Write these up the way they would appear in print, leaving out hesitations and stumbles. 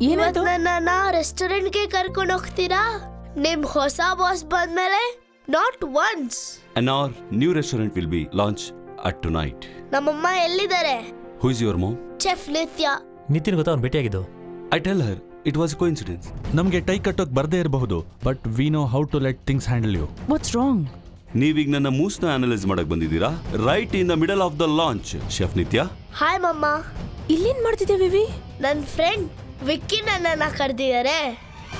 ಏನಾಯ್ತು? ನನ್ನನ್ನ ರೆಸ್ಟೋರೆಂಟ್ಗೆ ಕರ್ಕೊಂಡು ಹೋಗ್ತೀರಾ? ನಿಮ್ ಹೊಸ ಬಾಸ್ ಬಂದ್ಮೇಲೆ not once. And our new restaurant will be launched at tonight. ನಮ್ಮಮ್ಮ ಎಲ್ಲಿದ್ದಾರೆ? Who is your mom? Chef Nitya. Nitin ಗೊತ್ತಾ ಅವ್ನು ಭೇಟಿಯಾಗಿದ್ದು? I tell her it was a coincidence. ನಮಗೆ ಟೈ ಕಟ್ಟೋಕ್ ಬರ್ದೇ ಇರಬಹುದು, but we know how to let things handle you. What's wrong? ನೀವೀಗ ನನ್ನ ಮೂಸ್ನ ಅನಲೈಸ್ ಮಾಡಕ್ ಬಂದಿದ್ದೀರಾ? Right in the middle of the launch. Chef Nitya. Hi mamma. ಇಲ್ಲೇನ್ ಮಾಡ್ತಿದ್ಯಾ ವಿವಿ? ನನ್ನ ಫ್ರೆಂಡ್ ವಿಕ್ಕಿ ನನ್ನನ್ನ ಕರೆದಿದ್ದಾರೆ.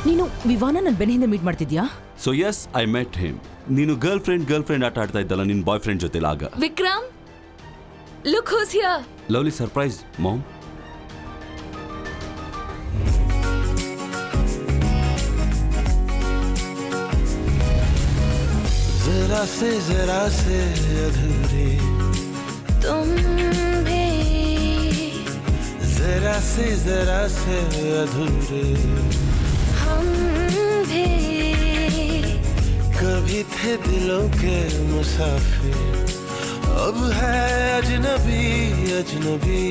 ನೀನು ವಿವಾನ ನನ್ನ ಬೆನ್ನ ಹಿಂದೆ ಮೀಟ್ ಮಾಡ್ತಿದ್ಯಾ? So yes, I met him. ನೀನು ಗರ್ಲ್ ಫ್ರೆಂಡ್ ಆಟ ಆಡ್ತಾ ಇದ್ದಲ್ಲ ನಿನ್ ಬಾಯ್ ಫ್ರೆಂಡ್ ಜೊತೆ ಆಗ. Vikram, look who's here. Lovely surprise mom. जरा से अधूरे तुम भी जरा से अधूरे हम भी कभी थे दिलों के मुसाफिर, अब है अजनबी अजनबी.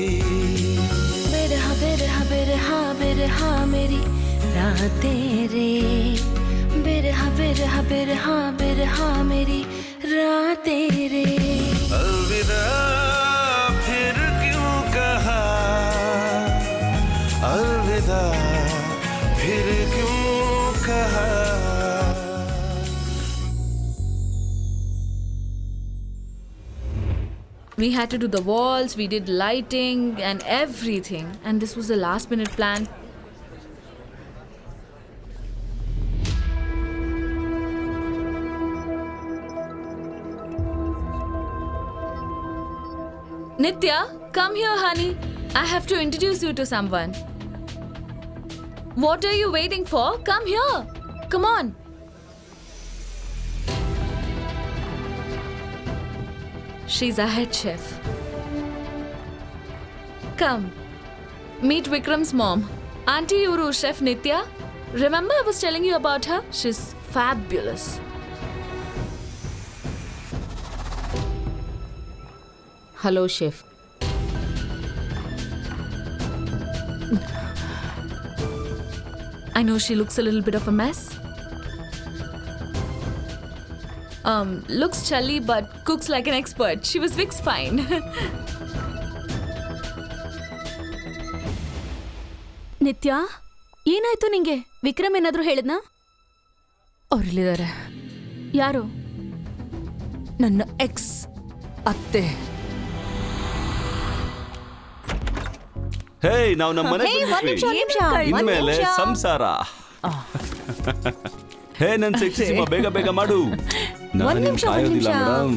बिरहा बिरहा बिरहा बिरहा मेरी रातें रे, बिरहा बिरहा बिरहा बिरहा मेरी रातें रे. अलविदा फिर क्यों कहा, अलविदा फिर क्यों कहा. We had to do the walls, we did lighting and everything, and this was a last minute plan. Nitya, come here, honey. I have to introduce you to someone. What are you waiting for? Come here. Come on. She's a head chef. Come. Meet Vikram's mom. Auntie Uru, Chef Nitya. Remember I was telling you about her? She's fabulous. Hello, Chef. I know she looks a little bit of a mess. Looks chilly but cooks like an expert. She was Vic's fine. ನಿತ್ಯ, ಏನಾಯ್ತು ನಿಂಗೆ? ವಿಕ್ರಮ್ ಏನಾದ್ರೂ ಹೇಳಿದ್ನಾ? ಅವ್ರಿಲ್ಲಿದ್ದಾರೆ. ಯಾರು? ನನ್ನ X ಅತ್ತೆ. ಹೇ, ನಾವು ನಮ್ಮ ಮನೆಗೆ ಬಂದಿದ್ವಿ. ಇನ್ಮೇಲೆ ಸಂಸಾರ. ಹೇ ನನ್ ಸೆಕ್ಸಿ ಸಿಂಹ, ಬೇಗ ಬೇಗ ಮಾಡು. ನಾನು ಕಾಯೋದಿಲ್ಲ ಮೇಡಮ್.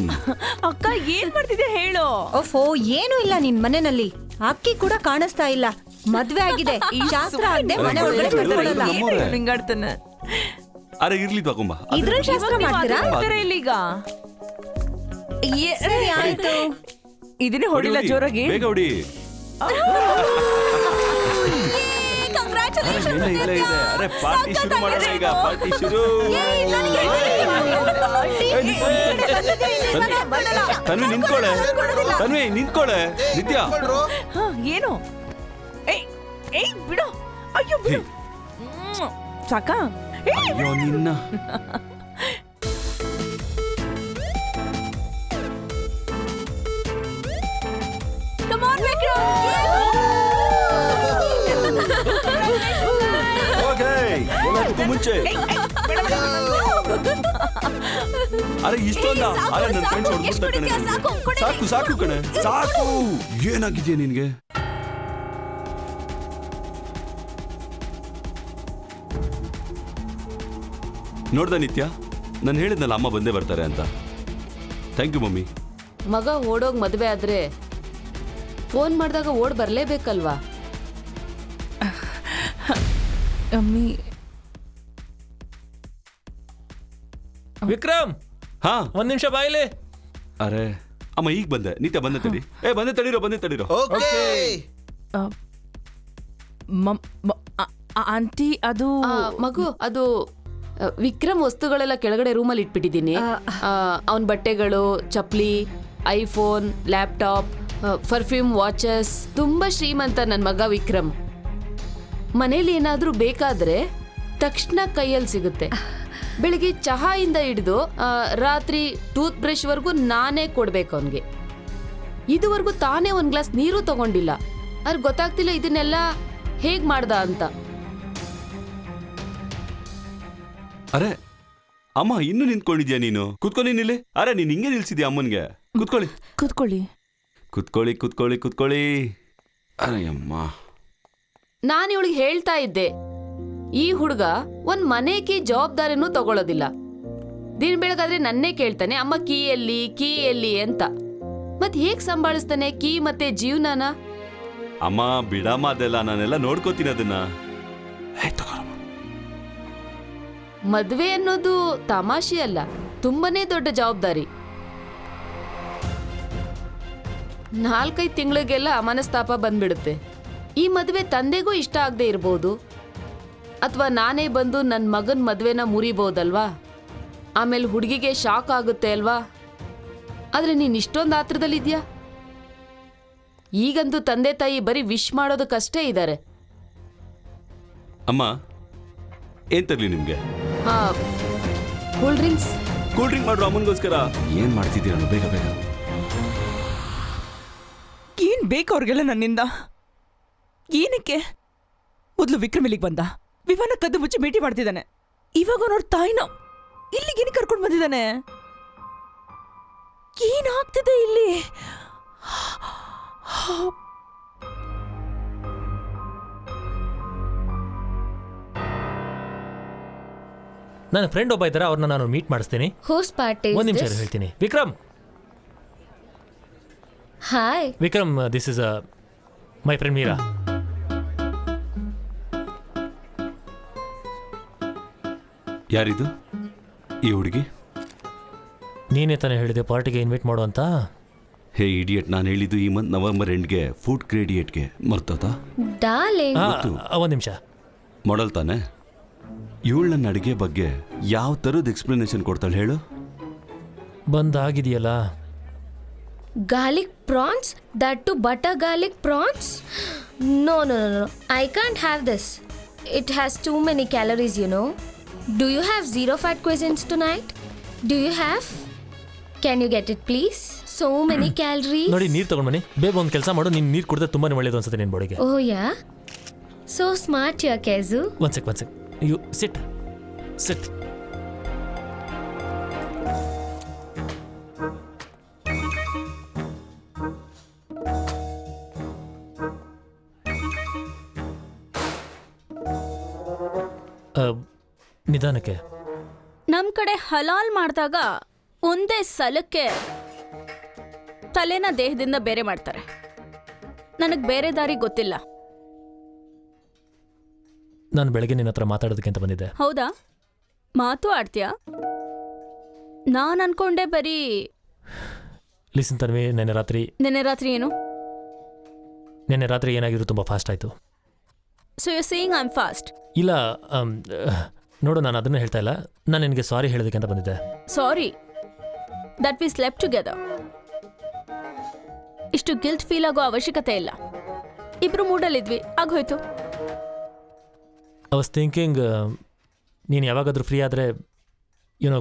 ಅಕ್ಕ ಏನ್ ಮಾಡ್ತಿದ್ಯಾ ಹೇಳು? ಓಫೋ, ಏನು ಇಲ್ಲ ನಿನ್ ಮನೆಯಲ್ಲಿ. ಅಕ್ಕಿ ಕೂಡ ಕಾಣಿಸ್ತಾ ಇಲ್ಲ. ಮದ್ವೆ ಆಗಿದೆ, ಈ ಶಾಸ್ತ್ರ ಆಗದೆ ಮನೆ ಒಳಗಡೆ ಕರ್ಕೊಳ್ಳಲ್ಲ. ಲಿಂಗಾಡ್ತಾನೆ. ಅರೆ ಇರ್ಲಿ ತಗೊಂಬ. ಇದ್ರಲ್ಲಿ ಶಾಸ್ತ್ರ ಮಾಡ್ತೀರಾ? ಇಲ್ಲೀಗ ಸರಿ ಆಯ್ತು. ಇದನ್ನೇ ಹೊಡಿಲ್ಲ ಜೋರಾಗಿ. ಬೇಗ ಹೊಡಿ. ಅರೆ ಪಾರ್ಟಿ ಶುರು ಮಾಡೋಣ ಈಗ. ಪಾರ್ಟಿ ಶುರು. ತನ್ವಿ ನಿಂತ್ಕೊಳ್ಳೆ. ತನ್ವಿ ನಿಂತ್ಕೊಳ್ಳೆ. ನಿತ್ಯ ಏನು? ಏಯ್ ಬಿಡು. ಅಯ್ಯೋ ಬಿಡು. ಸಾಕ? ಅಯ್ಯೋ ನಿನ್ನ. Come on, Vikram! ಎಲ್ಲದಕ್ಕೂ ಮುಂಚೆ ಅರೆ ಇಷ್ಟೊಂದ? ಅರೆ ನನ್ನ ಫ್ರೆಂಡ್ಸ್ ಹೊಡ್ಬಿಡ್ತಾರೆ ಕಣೆ. ಸಾಕು ಸಾಕು ಕಣೆ, ಸಾಕು. ಏನಾಗಿದೆಯಾ ನಿನ್ಗೆ? ನೋಡ್ದ ನಿತ್ಯ, ನಾನು ಹೇಳಿದ್ನಲ್ಲ ಅಮ್ಮ ಬಂದೇ ಬರ್ತಾರೆ ಅಂತ. Thank you mummy. ಮಗ ಓಡೋಗ್ ಮದ್ವೆ ಆದ್ರೆ ಫೋನ್ ಮಾಡಿದಾಗ ಓಡ್ ಬರ್ಲೇಬೇಕಲ್ವಾ? ಅಮ್ಮಿ. ವಿಕ್ರಮ್, ಹಾ ಒಂದ್ ನಿಮಿಷ ಬಾಯಿಲೆ. ಅರೆ ಅಮ್ಮ ಈಗ ಬಂದೆ. ನಿತ್ಯ ಬಂದೆ ತಡಿ. ಬಂದೆ ತಡೀರೋ. ಆಂಟಿ ಅದು ಮಗು, ಅದು ವಿಕ್ರಮ್ ವಸ್ತುಗಳೆಲ್ಲ ಕೆಳಗಡೆ ರೂಮಲ್ಲಿ ಇಟ್ಬಿಟ್ಟಿದ್ದೀನಿ. ಅವನ್ ಬಟ್ಟೆಗಳು, ಚಪ್ಲಿ, ಐಫೋನ್, ಲ್ಯಾಪ್ಟಾಪ್, ಪರ್ಫ್ಯೂಮ್, ವಾಚಸ್. ತುಂಬಾ ಶ್ರೀಮಂತ ನನ್ ಮಗ ವಿಕ್ರಮ್. ಮನೇಲಿ ಏನಾದ್ರೂ ಬೇಕಾದ್ರೆ ತಕ್ಷಣ ಕೈಯಲ್ಲಿ ಸಿಗುತ್ತೆ. ಬೆಳಿಗ್ಗೆ ಚಹಾಯಿಂದ ಹಿಡಿದು ರಾತ್ರಿ ಟೂತ್ ಬ್ರಷ್ ವರ್ಗೂ ನಾನೇ ಕೊಡ್ಬೇಕು ಅವನ್ಗೆ. ಇದುವರೆಗೂ ತಾನೇ ಒಂದ್ ಗ್ಲಾಸ್ ನೀರು ತಗೊಂಡಿಲ್ಲ. ಅವ್ರಿಗೆ ಗೊತ್ತಾಗ್ತಿಲ್ಲ ಇದನ್ನೆಲ್ಲ ಹೇಗ್ ಮಾಡ್ದ ಅಂತ. ಅರೆ ಅಮ್ಮ ಇನ್ನೂ ನಿಂತ್ಕೊಂಡಿದ್ಯಾ ನೀನು? ಕುತ್ಕೊಳ್ಳಿ ನಿಲ್ಲಿ. ಅರೆ ನೀನ್ ಹಿಂಗೆ ನಿಲ್ಸಿದ್ಯಾ ಅಮ್ಮನ್ಗೆ? ಕುತ್ಕೊಳ್ಳಿ ಕೂತ್ಕೊಳ್ಳಿ. ಕುತ್ಕೊಳ್ಳಿ ಕುತ್ಕೊಳ್ಳಿ ಕುತ್ಕೊಳ್ಳಿ. ಅರೆ ಅಮ್ಮ, ನಾನು ಇವಳಿಗೆ ಹೇಳ್ತಾ ಇದ್ದೆ, ಈ ಹುಡುಗ ಒಂದ್ ಮನೆಗೆ ಜವಾಬ್ದಾರಿನೂ ತಗೊಳ್ಳೋದಿಲ್ಲ. ದಿನ ಬೆಳಗಾದ್ರೆ ನನ್ನೇ ಕೇಳ್ತಾನೆ, ಅಮ್ಮ ಕೀ ಎಲ್ಲಿ ಅಂತ. ಮತ್ ಹೇಗ್ ಸಂಭಾಳಿಸ್ತಾನೆ ಕೀ ಮತ್ತೆ ಜೀವನಾನ? ಅಮ್ಮ ಬಿಡಮ್ಮ, ಅದೆಲ್ಲ ನಾನೆಲ್ಲ ನೋಡ್ಕೋತೀನಿ ಅದನ್ನ. ಮದ್ವೆ ಅನ್ನೋದು ತಮಾಷೆ ಅಲ್ಲ, ತುಂಬಾನೇ ದೊಡ್ಡ ಜವಾಬ್ದಾರಿ. 4-5 ತಿಂಗಳಿಗೆಲ್ಲ ಮನಸ್ತಾಪ ಬಂದ್ಬಿಡುತ್ತೆ. ಈ ಮದ್ವೆ ತಂದೆಗೂ ಇಷ್ಟ ಆಗದೆ ಇರ್ಬೋದು, ಅಥವಾ ನಾನೇ ಬಂದು ನನ್ನ ಮಗನ ಮದ್ವೆನ ಮುರಿಬಹುದಲ್ವಾ? ಆಮೇಲೆ ಹುಡುಗಿಗೆ ಶಾಕ್ ಆಗುತ್ತೆ ಅಲ್ವಾ? ಆದ್ರೆ ನೀನ್ ಇಷ್ಟೊಂದು ಆತ್ರದಲ್ಲಿದ್ಯಾ? ಈಗಂತೂ ತಂದೆ ತಾಯಿ ಬರೀ ವಿಶ್ ಮಾಡೋದಕ್ಕಷ್ಟೇ ಇದ್ದಾರೆ. ಅಮ್ಮ ಏನ್ ತರ್ಲಿ ನಿಮ್ಗೆ? Cool drinks. ಕೂಲ್ ಡ್ರಿಂಕ್ ಮಾಡ್ರು ಅಮ್ಮನ್ಗೋಸ್ಕರ. ಏನ್ ಮಾಡ್ತಿದ್ದೀರ ಬೇಗ ಬೇಗ. ಏನ್ ಬೇಕು ಅವ್ರಿಗೆಲ್ಲ ನನ್ನಿಂದ? ಏನಕ್ಕೆ? ಮೊದಲು ವಿಕ್ರಮ್ ಇಲ್ಲಿಗೆ ಬಂದ, ವಿಮಾನ ಕದ್ದು ಮುಚ್ಚಿ ಭೇಟಿ ಮಾಡ್ತಿದ್ದಾನೆ. ಇವಾಗ ಅವ್ರ ತಾಯಿನ ಇಲ್ಲಿಗೇನು ಕರ್ಕೊಂಡು ಬಂದಿದ್ದಾನೆ? ಏನಾಗ್ತಿದೆ ಇಲ್ಲಿ? ನನ್ನ ಫ್ರೆಂಡ್ ಒಬ್ಬ ಇದ್ದಾರೆ, ಅವ್ರನ್ನ ನಾನು ಮೀಟ್ ಮಾಡಿಸ್ತೀನಿ. Whose party is ಒಂದ್ ನಿಮಿಷ this? ಹೇಳ್ತೀನಿ. Vikram. Hi. Vikram, this is my friend Meera. ಯಾರಿದು ಈ ಹುಡುಗಿ? ನೀನೇ ತಾನೇ ಹೇಳಿದೆ ಪಾರ್ಟಿಗೆ ಇನ್ವೈಟ್ ಮಾಡು ಅಂತ. ಹೇ ಇಡಿಯಟ್, ನಾನು ಹೇಳಿದ್ದು ಈ ಮಂತ್ ನವೆಂಬರ್ ಎಂಡ್ಗೆ ಫುಡ್ ಕ್ರೇಡಿಯೇಟ್ಗೆ. ಮರ್ತೋತಾ? Darling. ಒಂದ್ ನಿಮಿಷ. ಮಾಡಲ್ ತಾನೆ? ಇವಳು ನನ್ನ ಅಡುಗೆ ಬಗ್ಗೆ ಯಾವ ಥರದ ಎಕ್ಸ್ಪ್ಲನೇಷನ್ ಕೊಡ್ತಾಳೆ ಹೇಳು? ಬಂದಾಗಿದೆಯಲ್ಲ. Garlic prawns? That too butter garlic prawns? No. I can't have this. It has too many calories, you know. Do you have zero fat cuisines tonight? Do you have? Can you get it please? So many calories. ನೋಡಿ, ನೀರು ತಗೊಂಡು ಬನ್ನಿ. ಬೇಗ ಒಂದು ಕೆಲಸ ಮಾಡು, ನೀನು ನೀರು ಕುಡಿದ್ರೆ ತುಂಬಾನೇ ಒಳ್ಳೇದು ಅನ್ಸುತ್ತೆ ನಿನ್ನ ಬಾಡಿಗೆ. Oh yeah? So smart you are, Kezu. One sec. You sit. ನಿಧಾನಕ್ಕೆ. ನಮ್ ಕಡೆ ಹಲಾಲ್ ಮಾಡಿದಾಗ ಒಂದೇ ಸಲಕ್ಕೆ ತಲೆನ ದೇಹದಿಂದ ಬೇರೆ ಮಾಡ್ತಾರೆ. ನನಗ್ ಬೇರೆ ದಾರಿ ಗೊತ್ತಿಲ್ಲ. ನಾನು ಬೆಳಗ್ಗೆ ನಿನ್ನ ಹತ್ರ ಮಾತಾಡೋದಕ್ಕೆ ಅಂತ ಬಂದಿದ್ದೆ. ಹೌದಾ? ಮಾತು ಆಡ್ತೀಯಾ? ನಾನ್ ಅನ್ಕೊಂಡೆ ಬರೀ. ಲಿಸನ್ ತನ್ವಿ, ನೆನ್ನೆ ರಾತ್ರಿ ಏನು? ನೆನ್ನೆ ರಾತ್ರಿ ಏನಾಗಿದ್ರು ತುಂಬ ಫಾಸ್ಟ್ ಆಯಿತು. So you saying I am fast? ಇಲ್ಲ, ನೋಡು, ನಾನು ಅದನ್ನೇ ಹೇಳ್ತಾ ಇಲ್ಲ. ನಾನು ನಿನಗೆ ಸಾರಿ ಹೇಳೋದಕ್ಕೆ ಅಂತ ಬಂದಿದ್ದೆ. Sorry that we slept together. ಇಷ್ಟು ಗಿಲ್ಟ್ ಫೀಲ್ ಆಗೋ ಅವಶ್ಯಕತೆ ಇಲ್ಲ. ಇಬ್ರು ಮೂಡಲ್ಲಿದ್ವಿ, ಆಗೋಯ್ತು. ಐ ವಾಸ್ ಥಿಂಕಿಂಗ್, ನೀನು ಯಾವಾಗಾದರೂ ಫ್ರೀ ಆದರೆ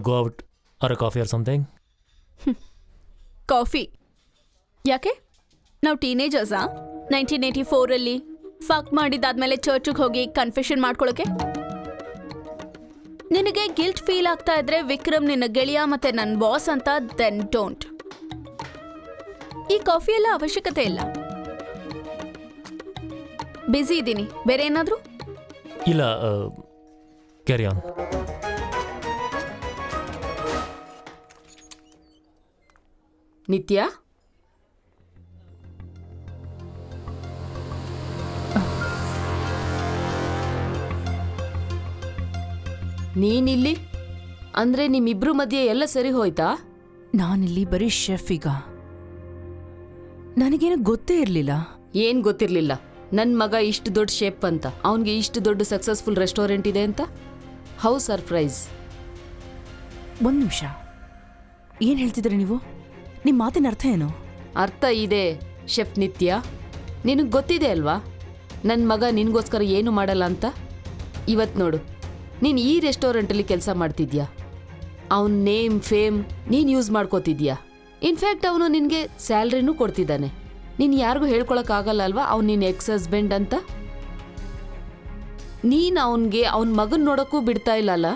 go out or a coffee or something. Coffee ಯಾಕೆ? ನಾವು ಟೀನೇಜರ್ಸಾ? 1984 ಫಕ್ ಮಾಡಿದ್ದಾದ್ಮೇಲೆ ಚರ್ಚಿಗೆ ಹೋಗಿ ಕನ್ಫೆಷನ್ ಮಾಡ್ಕೊಳಕ್ಕೆ? ನಿನಗೆ ಗಿಲ್ಟ್ ಫೀಲ್ ಆಗ್ತಾ ಇದ್ರೆ ವಿಕ್ರಮ್ ನಿನ್ನ ಗೆಳೆಯ ಮತ್ತೆ ನನ್ನ ಬಾಸ್ ಅಂತ, ದೆನ್ ಡೋಂಟ್. ಈ ಕಾಫಿ ಎಲ್ಲ ಅವಶ್ಯಕತೆ ಇಲ್ಲ. ಬ್ಯುಸಿ ಇದ್ದೀನಿ. ಬೇರೆ ಏನಾದರೂ? ಇಲ್ಲ, ಕ್ಯಾರಿ ಆನ್. ನಿತ್ಯ, ನೀನಿಲ್ಲಿ ಅಂದ್ರೆ ನಿಮ್ಮಿಬ್ರು ಮಧ್ಯೆ ಎಲ್ಲ ಸರಿ ಹೋಯ್ತಾ? ನಾನಿಲ್ಲಿ ಬರೀ ಶೆಫ್. ಈಗ ನನಗೇನು ಗೊತ್ತೇ ಇರಲಿಲ್ಲ. ಏನ್ ಗೊತ್ತಿರ್ಲಿಲ್ಲ? ನನ್ ಮಗ ಇಷ್ಟು ದೊಡ್ಡ ಶೇಪ್ ಅಂತ, ಅವನ್ಗೆ ಇಷ್ಟು ದೊಡ್ಡ ಸಕ್ಸಸ್ಫುಲ್ ರೆಸ್ಟೋರೆಂಟ್ ಇದೆ ಅಂತ. How surprise. ಒಂದು ನಿಮಿಷ, ಏನು ಹೇಳ್ತಿದ್ರಿ ನೀವು? ನಿಮ್ಮ ಮಾತಿನ ಅರ್ಥ ಏನು? ಅರ್ಥ ಇದೆ ಶೆಫ್ ನಿತ್ಯ, ನಿನಗೆ ಗೊತ್ತಿದೆ ಅಲ್ವಾ? ನನ್ನ ಮಗ ನಿನಗೋಸ್ಕರ ಏನು ಮಾಡಲ್ಲ ಅಂತ? ಇವತ್ತು ನೋಡು, ನೀನು ಈ ರೆಸ್ಟೋರೆಂಟಲ್ಲಿ ಕೆಲಸ ಮಾಡ್ತಿದ್ಯಾ, ಅವನ ನೇಮ್ ಫೇಮ್ ನೀನು ಯೂಸ್ ಮಾಡ್ಕೋತಿದ್ಯಾ. ಇನ್ಫ್ಯಾಕ್ಟ್ ಅವನು ನಿನಗೆ ಸ್ಯಾಲ್ರಿನೂ ಕೊಡ್ತಿದ್ದಾನೆ. ನೀನು ಯಾರಿಗೂ ಹೇಳ್ಕೊಳಕ್ಕಾಗಲ್ಲ ಅಲ್ವಾ ಅವ್ನು ನಿನ್ನ ಎಕ್ಸ್ ಹಸ್ಬೆಂಡ್ ಅಂತ? ನೀನು ಅವನಿಗೆ ಅವನ ಮಗನ ನೋಡೋಕ್ಕೂ ಬಿಡ್ತಾ ಇಲ್ಲಲ್ಲ?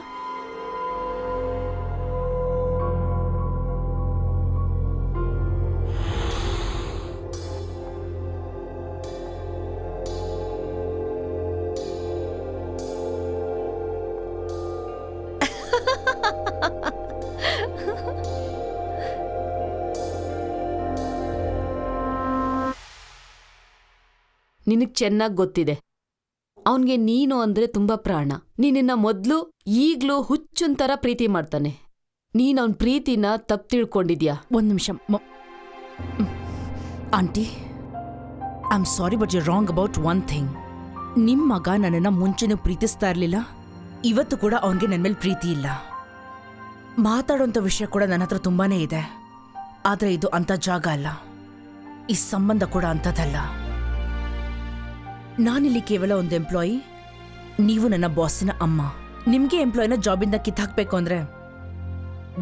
ನಿನಗೆ ಚೆನ್ನಾಗಿ ಗೊತ್ತಿದೆ ಅವನಿಗೆ ನೀನು ಅಂದರೆ ತುಂಬ ಪ್ರಾಣ. ನೀನಿನ್ನ ಮೊದಲು ಈಗಲೂ ಹುಚ್ಚುಂತರ ಪ್ರೀತಿ ಮಾಡ್ತಾನೆ. ನೀನು ಅವನ ಪ್ರೀತಿನ ತಪ್ಪು ತಿಳ್ಕೊಂಡಿದ್ಯಾ. ಒಂದು ನಿಮಿಷ aunty, I am sorry but you wrong about one thing. ನಿಮ್ಮ ಮಗ ನನ್ನನ್ನು ಮುಂಚೆನೂ ಪ್ರೀತಿಸ್ತಾ ಇರಲಿಲ್ಲ, ಇವತ್ತು ಕೂಡ ಅವನಿಗೆ ನನ್ನ ಮೇಲೆ ಪ್ರೀತಿ ಇಲ್ಲ. ಮಾತಾಡೋಂಥ ವಿಷಯ ಕೂಡ ನನ್ನ ಹತ್ರ ತುಂಬಾನೇ ಇದೆ, ಆದರೆ ಇದು ಅಂಥ ಜಾಗ ಅಲ್ಲ, ಈ ಸಂಬಂಧ ಕೂಡ ಅಂಥದ್ದಲ್ಲ. ನಾನಿಲ್ಲಿ ಕೇವಲ ಒಂದು ಎಂಪ್ಲಾಯಿ, ನೀವು ನನ್ನ ಬಾಸಿನ ಅಮ್ಮ. ನಿಮಗೆ ಎಂಪ್ಲಾಯಿನ ಜಾಬಿಂದ ಕಿತ್ತಾಕ್ಬೇಕು ಅಂದರೆ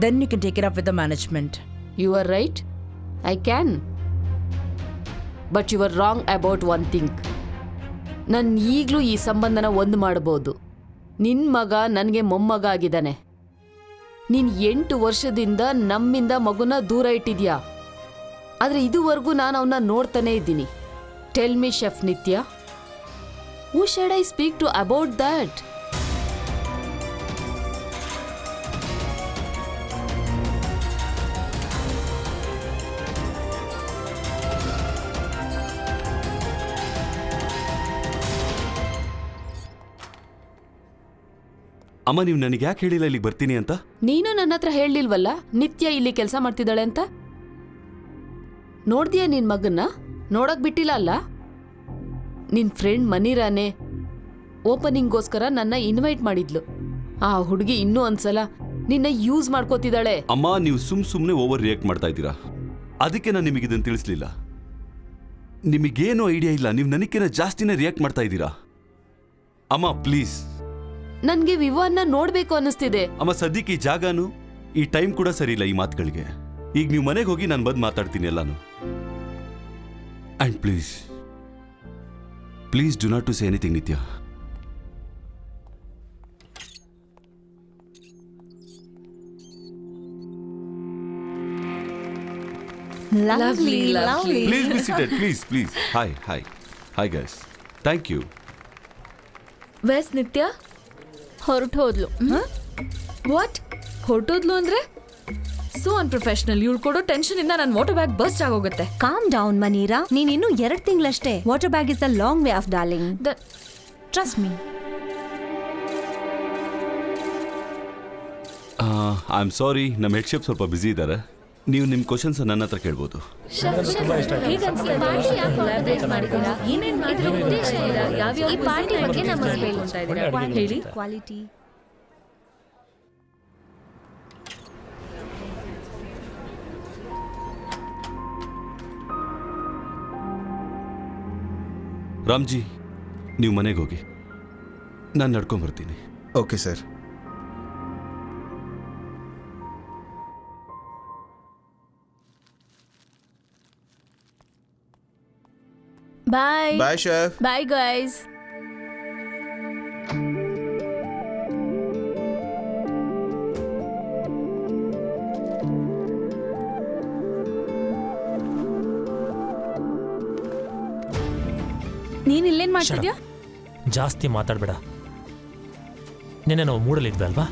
then you can take care of with the management. You are right, I can, but you are wrong about one thing. ನಾನು ಈಗಲೂ ಈ ಸಂಬಂಧನ ಒಂದು ಮಾಡ್ಬೋದು. ನಿನ್ನ ಮಗ ನನಗೆ ಮೊಮ್ಮಗ ಆಗಿದ್ದಾನೆ. ನೀನು 8 ವರ್ಷದಿಂದ ನಮ್ಮಿಂದ ಮಗುನ ದೂರ ಇಟ್ಟಿದ್ಯಾ, ಆದರೆ ಇದುವರೆಗೂ ನಾನು ಅವನ್ನ ನೋಡ್ತಾನೇ ಇದ್ದೀನಿ. ಟೆಲ್ ಮಿ ಶೆಫ್ ನಿತ್ಯ, who should I speak to about that? ಅಮ್ಮ, ನೀವು ನನಗೆ ಯಾಕೆ ಹೇಳಿಲ್ಲ ಇಲ್ಲಿಗೆ ಬರ್ತೀನಿ ಅಂತ? ನೀನು ನನ್ನ ಹತ್ರ ಹೇಳಲಿಲ್ವಲ್ಲ ನಿತ್ಯ ಇಲ್ಲಿ ಕೆಲಸ ಮಾಡ್ತಿದ್ದಾಳೆ ಅಂತ. ನೋಡ್ತೀಯ ನಿನ್ ಮಗನ್ನ? ನೋಡಕ್ ಬಿಟ್ಟಿಲ್ಲ ಅಲ್ಲ. ನಿನ್ ಫ್ರೆಂಡ್ ಮನಿರಾನೆ ಓಪನಿಂಗ್ಗೋಸ್ಕರ ನನ್ನ ಇನ್ವೈಟ್ ಮಾಡಿದ್ಲು. ಆ ಹುಡುಗಿ ಇನ್ನೂ ಒಂದ್ಸಲ ನಿನ್ನ ಯೂಸ್ ಮಾಡ್ಕೋತಿದ್ದಾಳೆ. ಅಮ್ಮ, ನೀವು ಸುಮ್ಮನೆ ಓವರ್ ರಿಯಾಕ್ಟ್ ಮಾಡ್ತಾ ಇದ್ದೀರಾ. ಅದಕ್ಕೆ ನಾನು ನಿಮಗೆ ಇದನ್ನು ತಿಳಿಸ್ಲಿಲ್ಲ. ನಿಮಗೇನು ಐಡಿಯಾ ಇಲ್ಲ, ನೀವು ನನಗಿಂತ ಜಾಸ್ತಿನೇ ರಿಯಾಕ್ಟ್ ಮಾಡ್ತಾ ಇದ್ದೀರಾ. ಅಮ್ಮ ಪ್ಲೀಸ್. ನನ್ಗೆ ವಿವಾಹನ ನೋಡ್ಬೇಕು ಅನ್ನಿಸ್ತಿದೆ. ಅಮ್ಮ, ಸದ್ಯಕ್ಕೆ ಈ ಜಾಗನು ಈ ಟೈಮ್ ಕೂಡ ಸರಿ ಇಲ್ಲ ಈ ಮಾತುಗಳಿಗೆ. ಈಗ ನೀವು ಮನೆಗೆ ಹೋಗಿ ನಾನು ಬಂದು ಮಾತಾಡ್ತೀನಿ ಎಲ್ಲಾನು. And please please do not to say anything Nithya. Lovely, lovely. Please be seated, please, please. Hi, hi. Hi guys. Thank you. Where's Nithya? ಹೊರಟು ಹೋದ್ಲು. ವಾಟ್? ಹೊರಟೋದ್ಲು ಅಂದ್ರೆ? So unprofessional. ಇವಳು ಕೊಡೋ ಟೆನ್ಷನ್ ಇಂದ ನನ್ನ ವಾಟರ್ ಬ್ಯಾಗ್ ಬರ್ಸ್ಟ್ ಆಗೋಗುತ್ತೆ. ಕಾಮ್ ಡೌನ್ ಮನೀರಾ, ನೀನ್ ಇನ್ನು 2 ತಿಂಗಳಷ್ಟೇ. Water bag is the long way off darling. Trust me. I am sorry, ನಮ್ಮ ಹೆಡ್ ಶೆಫ್ ಸ್ವಲ್ಪ ಬ್ಯುಸಿ ಇದ್ದಾರೆ. ನೀವು ನಿಮ್ಮ ಕ್ವಶನ್ಸ್ ನನ್ನ ಹತ್ರ ಕೇಳ್ಬೋದು. ಕ್ವಾಲಿಟಿ. ರಾಮ್ಜಿ, ನೀವು ಮನೆಗೆ ಹೋಗಿ, ನಾನು ನಡ್ಕೊಂಬರ್ತೀನಿ. Okay sir. Bye. Bye chef. Bye, guys. ನೀನ್ ಇಲ್ಲೇನ್ ಮಾಡ್ತಿದ್ಯಾ? ಜಾಸ್ತಿ ಮಾತಾಡಬೇಡ. ನಿನ್ನೆ ನಾವು ಮೂಡಲಿದ್ವಿ ಅಲ್ವಾ?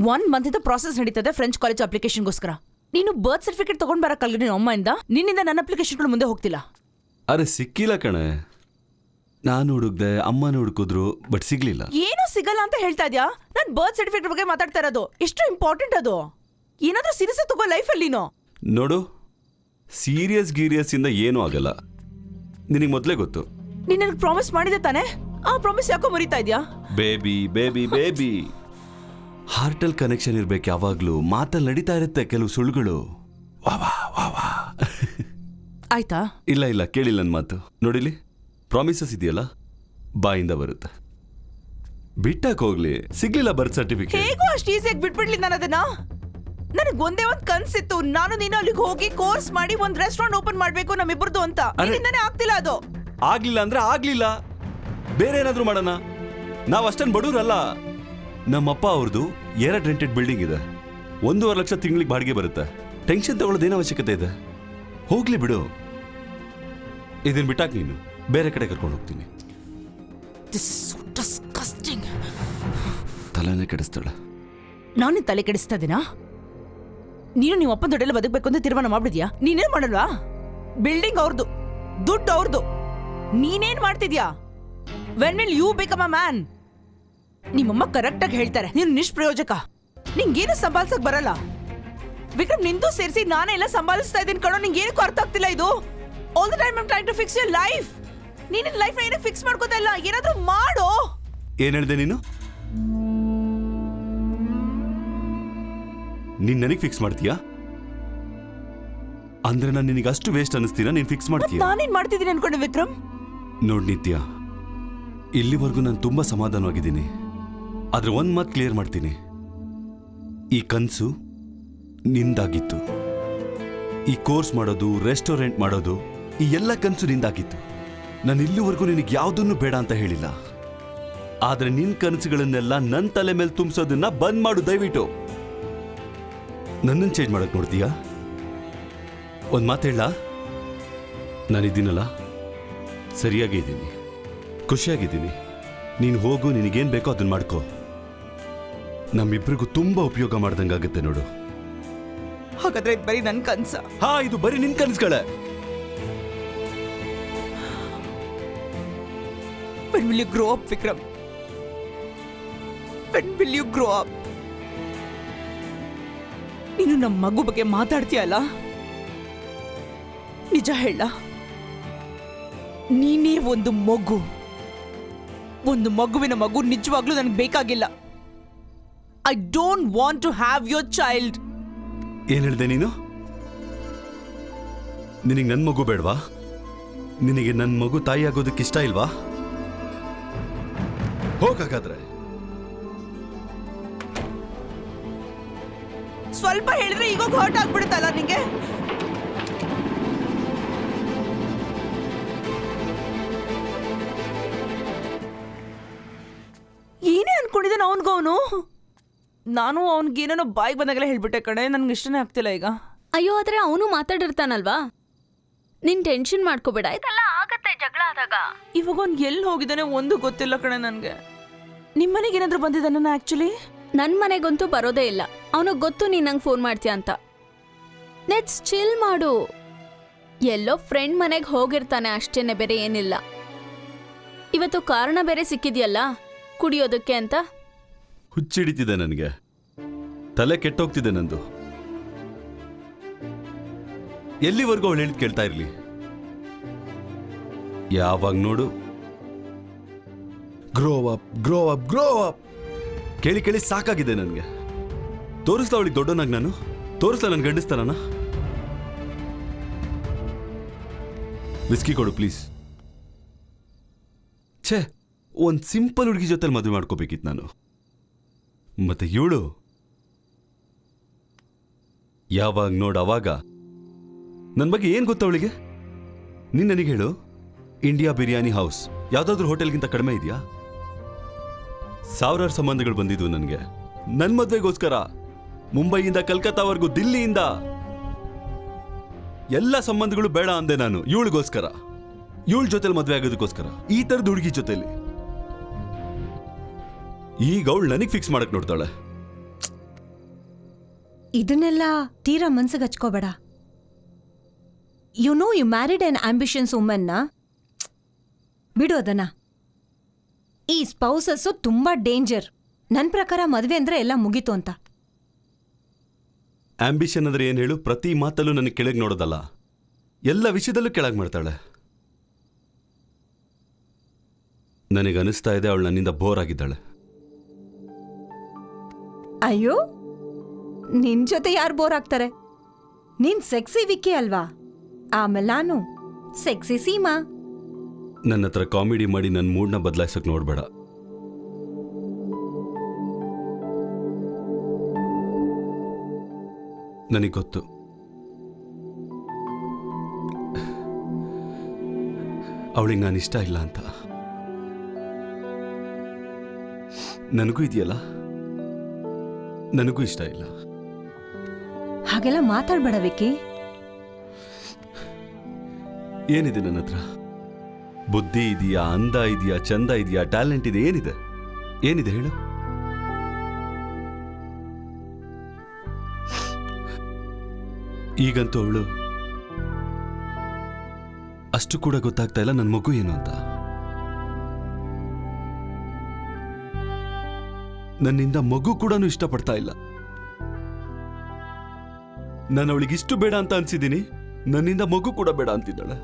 1 ಮಂತಿಂದ ಪ್ರಾಸೆಸ್ ನಡೀತದೆ ಫ್ರೆಂಚ್ ಕಾಲೇಜ್ ಅಪ್ಲಿಕೇಶನ್ಗೋಸ್ಕರ. ನೀನು ಬರ್ತ್ ಸರ್ಟಿಫಿಕೇಟ್ ತಗೊಂಡ್ ಬರಕ್ಕಲ್ರಿ ನಿನ್ನ ಅಮ್ಮಯಿಂದ. ನಿನ್ನಿಂದ ನನ್ನ ಅಪ್ಲಿಕೇಶನ್ಗಳು ಮುಂದೆ ಹೋಗ್ತಿಲ್ಲ. ಅರೆ ಸಿಕ್ಕಿಲ್ಲ ಕಣೆ. ನಾನು ಹುಡುಕ್ದೆ, ಅಮ್ಮನ ಹುಡುಕಿದ್ರು, ಬಟ್ ಸಿಗ್ಲಿಲ್ಲ. ಏನೂ ಸಿಗಲ್ಲ ಅಂತ ಹೇಳ್ತಾ ಇದ್ಯಾ? ನಾನು ಬರ್ತ್ ಸರ್ಟಿಫಿಕೇಟ್ ಬಗ್ಗೆ ಮಾತಾಡ್ತಾ ಇರೋದು. ಎಷ್ಟು ಇಂಪಾರ್ಟೆಂಟ್ ಅದು. ಏನಾದ್ರೂ ಸೀರಿಯಸ್ ತಗೋ ಲೈಫಲ್ಲಿ ನೀನು. ನೋಡು, ಸೀರಿಯಸ್ ಗೀರಿಯಸ್ ಇಂದ ಏನೂ ಆಗಲ್ಲ. ನಿನಗೆ ಮೊದಲೇ ಗೊತ್ತು. ನೀನು ನನಗೆ ಪ್ರಾಮಿಸ್ ಮಾಡಿದೆ ತಾನೆ? ಆ ಪ್ರಾಮಿಸ್ ಯಾಕೋ ಮರಿತಾ ಇದ್ಯಾ? ಬೇಬಿ ಬೇಬಿ ಬೇಬಿ, ಹಾರ್ಟಲ್ ಕನೆಕ್ಷನ್ ಇರ್ಬೇಕು ಯಾವಾಗ್ಲೂ. ಮಾತಲ್ಲಿ ನಡೀತಾ ಇರುತ್ತೆ ಕೆಲವು ಸುಳ್ಳುಗಳು. ವಾ ವಾ ವಾ ವಾ. ಆಯ್ತಾ? ಇಲ್ಲ ಇಲ್ಲ, ಕೇಳಿಲ್ಲ ನನ್ನ ಮಾತು. ನೋಡಿಲಿ, ಪ್ರಾಮಿಸಸ್ ಇದೆಯಲ್ಲ, ಬಾಯಿಂದ ಬರುತ್ತೆ. ಬಿಟ್ಟಾಕ್ ಹೋಗ್ಲಿ. ಸಿಗ್ಲಿಲ್ಲ ಬರ್ತ್ ಸರ್ಟಿಫಿಕೇಟ್. ಹೇಗೋ ಅಷ್ಟು ಈಸಿಯಾಗಿ ಬಿಟ್ಬಿಡ್ಲಿ ನಾನು ಅದನ್ನ. ನನಗೆ ಒಂದೇ ಒಂದು ಕನ್ಸಿತ್ತು, ನಾನು ನೀನು ಅಲ್ಲಿಗೆ ಹೋಗಿ ಕೋರ್ಸ್ ಮಾಡಿ ಒಂದು ರೆಸ್ಟೋರೆಂಟ್ ಓಪನ್ ಮಾಡ್ಬೇಕು ನಮ್ಮಿಬ್ಬರದು ಅಂತ. ನಿನ್ನಿಂದಾನೇ ಆಗ್ತಿಲ್ಲ ಅದು. ಆಗ್ಲಿಲ್ಲ ಅಂದ್ರೆ ಆಗ್ಲಿಲ್ಲ, ಬೇರೆ ಏನಾದ್ರೂ ಮಾಡೋಣ. ನಾವ್ ಅಷ್ಟೇನು ಬಡವ್ರಲ್ಲ. ನಮ್ಮಪ್ಪ ಅವ್ರದ್ದು 2 ರೆಂಟೆಡ್ ಬಿಲ್ಡಿಂಗ್ ಇದೆ. 1.5 ಲಕ್ಷ ತಿಂಗಳಿಗೆ ಬಾಡಿಗೆ ಬರುತ್ತೆ. ಟೆನ್ಷನ್ ತಗೊಳ್ಳೋದೇನು ಅವಶ್ಯಕತೆ ಇದೆ? ಹೋಗ್ಲಿ ಬಿಡು. ಇದನ್ ಬಿಟ್ಟಾಕ್ ನೀನು, ಬೇರೆ ಕಡೆ ಕರ್ಕೊಂಡು ಹೋಗ್ತೀನಿ. ತಲೆನೇ ಕೆಡಿಸ್ತಾಳೆ. ನಾನು ತಲೆ ಕೆಡಿಸ್ತಾ ಇದ್ದೀನಾ? ನೀನು ನಿಮ್ಮ ಅಪ್ಪನ ದೊಡ್ಡೆಲ್ಲ ಬದುಕಬೇಕು ಅಂತ ತೀರ್ಮಾನ ಮಾಡ್ಬಿದ್ಯಾ? ನೀನೇನ್ ಮಾಡಲ್ವಾ? ಬಿಲ್ಡಿಂಗ್ ಅವ್ರದ್ದು, ದುಡ್ಡು ಅವ್ರದ್ದು. ನೀನೇನ್ ಮಾಡ್ತಿದ್ಯಾ? When will you become a man? ನಿಮ್ಮಮ್ಮ ಕರೆಕ್ಟ್ ಆಗಿ ಹೇಳ್ತಾರೆ, ನೀನು ನಿಷ್ಪ್ರಯೋಜಕ. ನಿಂಗೇನು ಸಂಭಾಲಿಸಕ್ ಬರಲ್ಲ. ವಿಕ್ರಮ್, ನಿಂದು ಸೇರಿಸಿ ನಾನೇ ಎಲ್ಲ ಸಂಭಾಲಿಸ್ತಾ ಇದ್ದೀನಿ ಕಣೋ. ನಿಂಗೆ ಏನಕ್ಕೂ ಅರ್ಥ ಆಗ್ತಿಲ್ಲ ಇದು. All the time I am trying to fix your life. ನೀನು ಲೈಫ್ ನ ಏನಕ್ಕೆ ಫಿಕ್ಸ್ ಮಾಡ್ಕೋತಾ ಇಲ್ಲ? ಏನಾದ್ರೂ ಮಾಡೋ. ಏನ್ ಹೇಳ್ದೆ ನೀನು? ನೀನ್ ನನಗೆ ಫಿಕ್ಸ್ ಮಾಡ್ತೀಯಾ? ಅಂದ್ರೆ ನಾನು ನಿನಗೆ ಅಷ್ಟು ವೇಸ್ಟ್ ಅನಿಸ್ತೀನ? ನೀನ್ ಫಿಕ್ಸ್ ಮಾಡ್ತೀಯಾ? ನಾನೇನ್ ಮಾಡ್ತಿದ್ದೀನಿ ಅನ್ಕೊಂಡೆ ವಿಕ್ರಮ್? ನೋಡ್ ನಿತ್ಯ, ಇಲ್ಲಿವರೆಗೂ ನಾನು ತುಂಬಾ ಸಮಾಧಾನವಾಗಿದ್ದೀನಿ. ಆದ್ರೆ ಒಂದ್ ಮಾತು ಕ್ಲಿಯರ್ ಮಾಡ್ತೀನಿ. ಈ ಕನ್ಸು ನಿಂದಾಗಿತ್ತು. ಈ ಕೋರ್ಸ್ ಮಾಡೋದು, ರೆಸ್ಟೋರೆಂಟ್ ಮಾಡೋದು, ಈ ಎಲ್ಲ ಕನ್ಸು ನಿಂದಾಗಿತ್ತು. ನಾನು ಇಲ್ಲಿವರೆಗೂ ನಿನಗೆ ಯಾವುದನ್ನು ಬೇಡ ಅಂತ ಹೇಳಿಲ್ಲ. ಆದ್ರೆ ನಿನ್ ಕನಸುಗಳನ್ನೆಲ್ಲ ನನ್ನ ತಲೆ ಮೇಲೆ ತುಂಬಿಸೋದನ್ನ ಬಂದ್ ಮಾಡು ದಯವಿಟ್ಟು. ನನ್ನನ್ನು ಚೇಂಜ್ ಮಾಡಕ್ ನೋಡ್ತೀಯಾ? ಒಂದ್ ಮಾತು ಹೇಳ, ನಾನಿದ್ದೀನಲ್ಲ, ಸರಿಯಾಗಿ ಇದ್ದೀನಿ, ಖುಷಿಯಾಗಿದ್ದೀನಿ. ನೀನು ಹೋಗು, ನಿನಗೇನ್ ಬೇಕೋ ಅದನ್ನ ಮಾಡ್ಕೋ. ನಮ್ಮಿಬ್ರಿಗೂ ತುಂಬಾ ಉಪಯೋಗ ಮಾಡ್ದಂಗಾಗುತ್ತೆ ನೋಡು. ಹಾಗಾದ್ರೆ ಇದು ಬರೀ ನನ್ ಕನ್ಸ? ಹಾ, ಇದು ಬರೀ ನಿನ್ ಕನ್ಸುಗಳೇ. When will you grow up, Vikram? When will you grow up? ನೀನು ನಮ್ಮ ಮಗು ಬಗ್ಗೆ ಮಾತಾಡ್ತೀಯಲ್ಲ, ನಿಜ ಹೇಳ, ನೀನೇ ಒಂದು ಮಗು. ಒಂದು ಮಗುವಿನ ಮಗು ನಿಜವಾಗ್ಲೂ ನನಗೆ ಬೇಕಾಗಿಲ್ಲ. I don't want to have your child. ಏನ್ ಹೇಳ್ದೆ ನೀನು? ನಿನಗೆ ನನ್ನ ಮಗು ಬೇಡವಾ? ನಿನಗೆ ನನ್ನ ಮಗು ತಾಯಿ ಆಗೋದಕ್ಕೆ ಇಷ್ಟ ಇಲ್ವಾ? ಹೋಗಾದ್ರೆ ಸ್ವಲ್ಪ ಹೇಳಿದ್ರೆ ಈಗ ಹರ್ಟ್ ಆಗ್ಬಿಡುತ್ತಲ್ಲ ನಿಂಗೆ. ಏನೇ ಅನ್ಕೊಂಡಿದ್ದಾನೆ ಅವನ್ಗವನು. ನಾನು ಅವನ್ಗೇನೇನೋ ಬಾಯಿಗೆ ಬಂದಾಗೆಲ್ಲ ಹೇಳ್ಬಿಟ್ಟೆ ಕಣೆ. ನನ್ಗೆ ಇಷ್ಟನೇ ಆಗ್ತಿಲ್ಲ ಈಗ. ಅಯ್ಯೋ, ಆದ್ರೆ ಅವನು ಮಾತಾಡಿರ್ತಾನಲ್ವಾ. ನಿನ್ ಟೆನ್ಷನ್ ಮಾಡ್ಕೋಬೇಡ, ಇದೆಲ್ಲ ಆಗತ್ತೆ ಜಗಳ ಆದಾಗ. ಇವಾಗ ಅವ್ನು ಎಲ್ಲಿ ಹೋಗಿದ್ದಾನೆ ಒಂದು ಗೊತ್ತಿಲ್ಲ ಕಣೆ ನನ್ಗೆ. ನಿಮ್ಮನೆಗೆ ಏನಾದ್ರೂ ಬಂದಿದ್ದಾನ? ಆಕ್ಚುಲಿ ನನ್ ಮನೆಗಂತೂ ಬರೋದೇ ಇಲ್ಲ. ಅವನಿಗೆ ಗೊತ್ತು ನೀನ್ ನಂಗೆ ಫೋನ್ ಮಾಡ್ತೀಯ ಅಂತ. ಲೆಟ್ಸ್ ಚಿಲ್ ಮಾಡು. ಎಲ್ಲೋ ಫ್ರೆಂಡ್ ಮನೆಗೆ ಹೋಗಿರ್ತಾನೆ ಅಷ್ಟೇನೆ, ಬೇರೆ ಏನಿಲ್ಲ. ಇವತ್ತು ಕಾರಣ ಬೇರೆ ಸಿಕ್ಕಿದ್ಯಲ್ಲ ಕುಡಿಯೋದಕ್ಕೆ ಅಂತ. ಹುಚ್ಚಿಡಿತಿದೆ ನನಗೆ, ತಲೆ ಕೆಟ್ಟೋಗ್ತಿದೆ ನಂದು. ಎಲ್ಲಿವರೆಗೂ ಅವಳು ಹೇಳಿದ್ ಕೇಳ್ತಾ ಇರ್ಲಿ. ಯಾವಾಗ ನೋಡು grow up grow up grow up ಕೇಳಿ ಕೇಳಿ ಸಾಕಾಗಿದೆ ನನಗೆ. ತೋರಿಸ್ಲ ಅವಳಿಗೆ ದೊಡ್ಡನಾಗಿ ನಾನು? ತೋರಿಸ್ಲ ನಾನು ಗಂಡಿಸ್ತಾನ? ವಿಸ್ಕಿ ಕೊಡು ಪ್ಲೀಸ್. ಛೇ, ಒಂದು ಸಿಂಪಲ್ ಹುಡುಗಿ ಜೊತೆಲಿ ಮದುವೆ ಮಾಡ್ಕೋಬೇಕಿತ್ತು ನಾನು. ಮತ್ತೆ ಇವಳು ಯಾವಾಗ ನೋಡು ಅವಾಗ ನನ್ನ ಬಗ್ಗೆ ಏನು ಗೊತ್ತ ಅವಳಿಗೆ? ನೀನು ನನಗೆ ಹೇಳು, ಇಂಡಿಯಾ ಬಿರಿಯಾನಿ ಹೌಸ್ ಯಾವುದಾದ್ರೂ ಹೋಟೆಲ್ಗಿಂತ ಕಡಿಮೆ ಇದೆಯಾ? ಸಾವಿರಾರು ಸಂಬಂಧಗಳು ಬಂದಿದ್ವು ನನಗೆ ನನ್ನ ಮದುವೆಗೋಸ್ಕರ. ಮುಂಬೈಯಿಂದ ಕಲ್ಕತ್ತಾವರೆಗೂ, ದಿಲ್ಲಿಯಿಂದ ಎಲ್ಲ ಸಂಬಂಧಗಳು ಬೇಡ ಅಂದೆ ನಾನು ಇವಳಿಗೋಸ್ಕರ. ಇವಳ ಜೊತೆಲಿ ಮದುವೆ ಆಗೋದಕ್ಕೋಸ್ಕರ, ಈ ಥರದ ಹುಡುಗಿ ಜೊತೆಲಿ. ಈಗ ಅವಳು ನನಗೆ ಫಿಕ್ಸ್ ಮಾಡಕ್ ನೋಡ್ತಾಳೆ. ಇದನ್ನೆಲ್ಲ ತೀರಾ ಮನ್ಸಿಗೆ ಹಚ್ಕೋಬೇಡ. You know you married on ambitions ವುಮೆನ್ನ. ಬಿಡು ಅದನ್ನ. ಈ ಸ್ಪೌಸಸ್ಸು ತುಂಬಾ ಡೇಂಜರ್. ನನ್ನ ಪ್ರಕಾರ ಮದುವೆ ಅಂದ್ರೆ ಎಲ್ಲ ಮುಗೀತು ಅಂತ. ಆಂಬಿಷನ್ ಅಂದ್ರೆ ಏನು ಹೇಳು? ಪ್ರತಿ ಮಾತಲ್ಲೂ ನನಗೆ ಕೆಳಗೆ ನೋಡೋದಲ್ಲ, ಎಲ್ಲ ವಿಷಯದಲ್ಲೂ ಕೆಳಗೆ ಮಾಡ್ತಾಳೆ. ನನಗೆ ಅನಿಸ್ತಾ ಇದೆ ಅವಳು ನನ್ನಿಂದ ಬೋರ್ ಆಗಿದ್ದಾಳೆ. ಅಯ್ಯೋ, ನಿನ್ ಜೊತೆ ಯಾರು ಬೋರ್ ಆಗ್ತಾರೆ? ನೀನ್ ಸೆಕ್ಸಿ ವಿಕ್ಕಿ ಅಲ್ವಾ? ಆಮೇಲೆ ನಾನು ಸೆಕ್ಸಿ ಸೀಮಾ. ನನ್ನ ಹತ್ರ ಕಾಮಿಡಿ ಮಾಡಿ ನನ್ನ ಮೂಡ್ನ ಬದಲಾಯಿಸೋಕೆ ನೋಡಬೇಡ. ನನಗೆ ಗೊತ್ತು ಅವಳಿಗೆ ನಾನು ಇಷ್ಟ ಇಲ್ಲ ಅಂತ. ನನಗೂ ಇದೆಯಲ್ಲ, ನನಗೂ ಇಷ್ಟ ಇಲ್ಲ. ಹಾಗೆಲ್ಲ ಮಾತಾಡ್ಬೇಡ ವಿಕ್ಕಿ. ಏನಿದೆ ನನ್ನ ಹತ್ರ? ಬುದ್ಧಿ ಇದೆಯಾ, ಅಂದ ಇದೆಯಾ, ಚಂದ ಇದೆಯಾ, ಟ್ಯಾಲೆಂಟ್ ಇದೆ, ಏನಿದೆ? ಏನಿದೆ ಹೇಳು? ಈಗಂತೂ ಅವಳು ಅಷ್ಟು ಕೂಡ ಗೊತ್ತಾಗ್ತಾ ಇಲ್ಲ ನನ್ನ ಮಗು ಏನು ಅಂತ. ನನ್ನಿಂದ ಮಗು ಕೂಡ ಇಷ್ಟಪಡ್ತಾ ಇಲ್ಲ. ನಾನು ಅವಳಿಗೆ ಇಷ್ಟು ಬೇಡ ಅಂತ ಅನ್ಸಿದ್ದೀನಿ, ನನ್ನಿಂದ ಮಗು ಕೂಡ ಬೇಡ ಅಂತಿದ್ದಾಳೆ.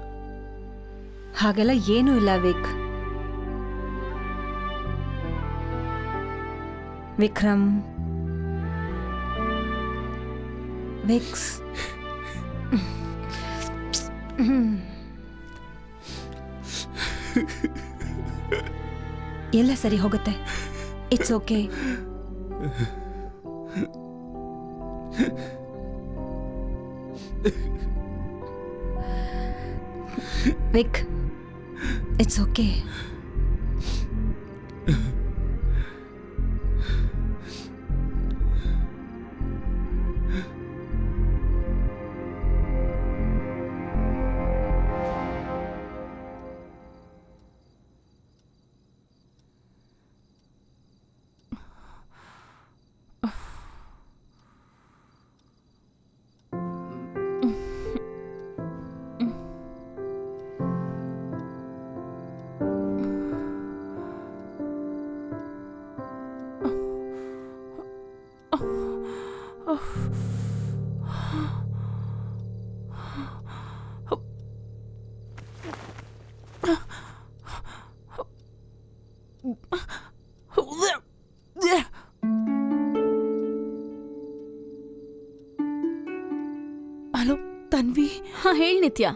ಹಾಗೆಲ್ಲ ಏನೂ ಇಲ್ಲ ವಿಕ್ರಮ್. ವಿಕ್ಸ್, ಎಲ್ಲ ಸರಿ ಹೋಗುತ್ತೆ. It's okay. Wick, it's okay. Hello Tanvi. ಹಾ, ಹೇಳ್ ನಿತ್ಯ.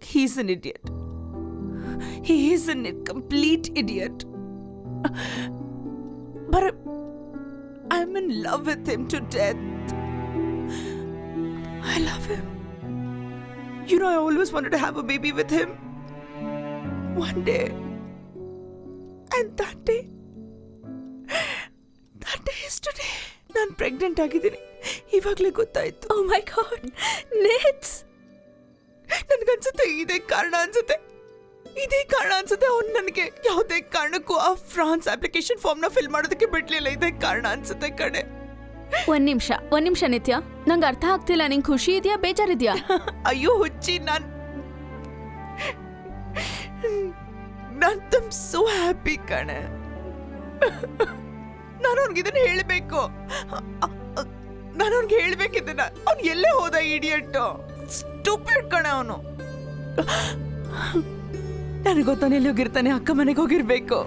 He's an idiot. He is a complete idiot. But I'm in love with him to death. I love him. You know, I always wanted to have a baby with him. One day. And that day is today. ನಾನು pregnant ಆಗಿದ್ದೀನಿ. ಇವಾಗಲೇ ಗೊತ್ತಾಯ್ತು. ಓ ಮೈ god, nits. ನನ್ಗನ್ಸುತ್ತೆ ಇದೇ ಕಾರಣ ಅನ್ಸುತ್ತೆ ಅವ್ನು ನನಗೆ ಯಾವುದೇ ಕಾರಣಕ್ಕೂ ಆ ಫ್ರಾನ್ಸ್ ಅಪ್ಲಿಕೇಶನ್ ಫಾರ್ಮ್ನ ಫಿಲ್ ಮಾಡೋದಕ್ಕೆ ಬಿಡ್ಲಿಲ್ಲ. ಇದೇ ಕಾರಣ ಅನ್ಸುತ್ತೆ ಕಡೆ. ಒಂದ್ ನಿಮಿಷ ನಿತ್ಯ, ನಂಗೆ ಅರ್ಥ ಆಗ್ತಿಲ್ಲ. ನಿಂಗೆ ಖುಷಿ ಇದೆಯಾ, ಬೇಜಾರಿದ್ಯಾ? ಅಯ್ಯೋ ಹುಚ್ಚಿ, ನಾನು ಸೋ ಹ್ಯಾಪಿ ಕಣೆ. ನಾನು ಅವ್ನಿಗೆ ಇದನ್ನ ಹೇಳಬೇಕು. ನಾನು ಅವ್ನಿಗೆ ಹೇಳ್ಬೇಕಿದ್ದನ್ನ. ಅವ್ನು ಎಲ್ಲೇ ಹೋದ ಇಡಿಯಟ್, ಸ್ಟೂಪಿಡ್ ಕಣೆ ಅವನು. ನನಗೆ ಗೊತ್ತಾನೆ ಎಲ್ಲಿ ಹೋಗಿರ್ತಾನೆ, ಅಕ್ಕ ಮನೆಗೆ ಹೋಗಿರ್ಬೇಕು.